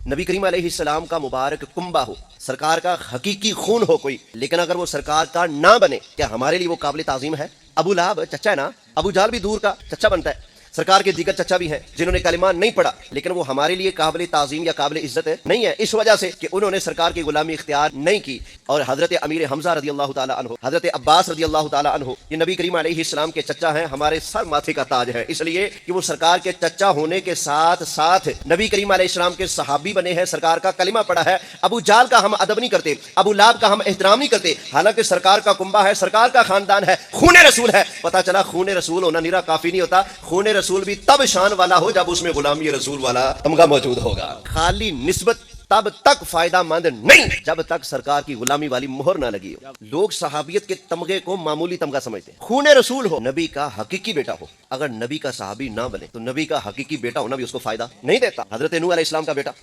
नबी करीम अलैहिस्सलाम का मुबारक कुंबा हो, सरकार का हकीकी खून हो कोई, लेकिन अगर वो सरकार का ना बने, क्या हमारे लिए वो काबिल ताज़ीम है? अबू लहब चचा है ना, अबू जाल भी दूर का चचा बनता है। सरकार के दीगर चचा भी हैं जिन्होंने कलिमा नहीं पढ़ा, लेकिन वो हमारे लिए काबिल ताज़ीम या काबिल इज्जत नहीं है, इस वजह से कि उन्होंने सरकार की गुलामी इख्तियार नहीं की। और हजरत अमीर हमजा रज़ी अल्लाह ताला अन्हु, हजरत अब्बास रज़ी अल्लाह ताला अन्हु, ये नबी करीम अलैहिस्सलाम के चचा हैं, हमारे सर माथे का ताज है, इसलिए कि वो सरकार के चचा होने के साथ साथ नबी करीम अलैहिस्सलाम के सहाबी बने हैं, सरकार का कलिमा पढ़ा है। अबू जाल का हम अदब नहीं करते, अबू लहब का हम एहतराम नहीं करते, हालांकि सरकार का कुंबा है, सरकार का खानदान है, खून रसूल है। पता चला खून रसूल होना निरा काफी नहीं होता, खून रसूल भी तब शान वाला हो जब उसमें गुलामी रसूल वाला तमगा मौजूद होगा। खाली निस्बत तब तक फायदा मंद नहीं जब तक सरकार की गुलामी वाली मोहर ना लगी हो। लोग सहाबियत के तमगे को मामूली तमगा समझते हैं। खून रसूल हो, नबी का हकीकी बेटा हो, अगर नबी का सहाबी ना बने तो नबी का हकीकी बेटा होना भी उसको फायदा नहीं देता। हजरत नूह अलैहिस्सलाम का बेटा